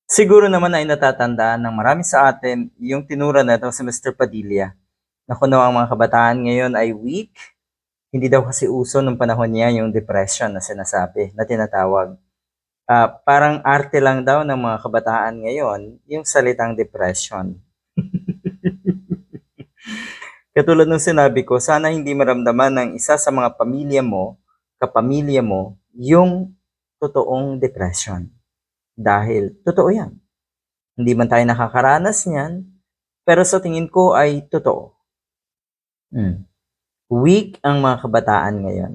Siguro naman ay natatandaan ng marami sa atin yung tinura na daw si Mr. Padilla na kuno ang mga kabataan ngayon ay weak. Hindi daw kasi uso nung panahon niya yung depression na sinasabi, na tinatawag. Parang arte lang daw ng mga kabataan ngayon yung salitang depression. Katulad ng sinabi ko, sana hindi maramdaman ng isa sa mga pamilya mo, kapamilya mo, yung totoong depression. Dahil totoo yan. Hindi man tayo nakakaranas niyan, pero sa tingin ko ay totoo. Weak ang mga kabataan ngayon.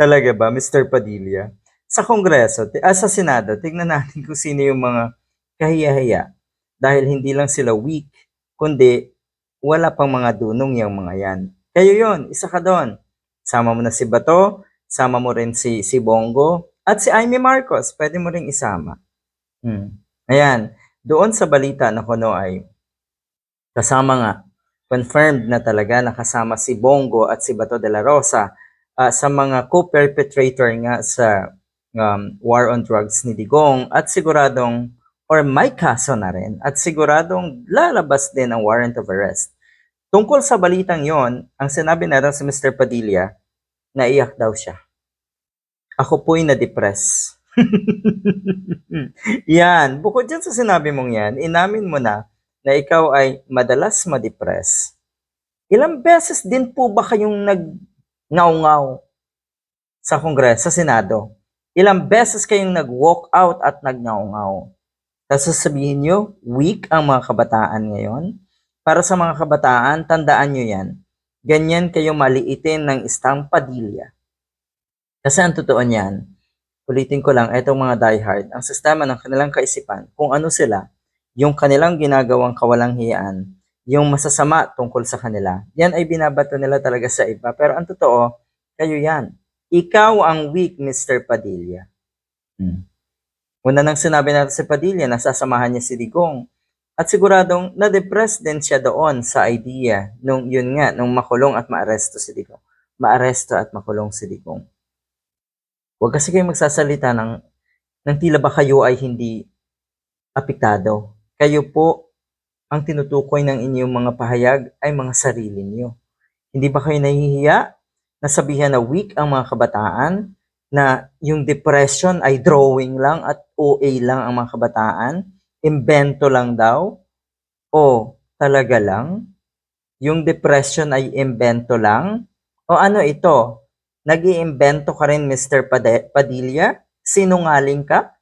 Talaga ba, Mr. Padilla? Sa Kongreso, sa Senado, tignan natin kung sino yung mga kahiya-hiya. Dahil hindi lang sila weak, kundi wala pang mga dunong yung mga yan. Kayo yon, isa ka doon. Sama mo na si Bato, sama mo rin si Bongo, at si Amy Marcos, pwede mo ring isama. Ayan, doon sa balita na kuno ay kasama nga, confirmed na talaga nakasama si Bongo at si Bato de la Rosa sa mga co-perpetrator nga sa war on drugs ni Digong at siguradong or may kaso na rin at siguradong lalabas din ang warrant of arrest. Tungkol sa balitang yon, ang sinabi na si Mr. Padilla, naiyak daw siya. Ako po'y na-depress. Yan, bukod dyan sa sinabi mong yan, inamin mo na ikaw ay madalas ma-depress. Ilang beses din po ba kayong nag-ngaw-ngaw sa Kongreso, sa Senado? Ilang beses kayong nag-walk out at nag-ngaw-ngaw? Tapos sasabihin nyo, weak ang mga kabataan ngayon? Para sa mga kabataan, tandaan nyo yan. Ganyan kayo maliitin ng Istang Padilla. Kasi ang totoo niyan, ulitin ko lang, itong mga diehard, ang sistema ng kanilang kaisipan, kung ano sila, yung kanilang ginagawang kawalang hiyaan, yung masasama tungkol sa kanila, yan ay binabato nila talaga sa iba. Pero ang totoo, kayo yan. Ikaw ang weak, Mr. Padilla. Una nang sinabi natin si Padilla, nasasamahan niya si Digong. At siguradong na-depress din siya doon sa idea nung yun nga, nung makulong at maaresto si Digong. Maaresto at makulong si Digong. Huwag kasi kayo magsasalita ng tila ba kayo ay hindi apektado. Kayo po, ang tinutukoy ng inyong mga pahayag ay mga sarili niyo. Hindi ba kayo nahihiya na sabihan na weak ang mga kabataan, na yung depression ay drawing lang at OA lang ang mga kabataan? Imbento lang daw? O talaga lang? Yung depression ay imbento lang? O ano ito? Nag-iimbento ka rin, Mr. Padilla? Sinungaling ka?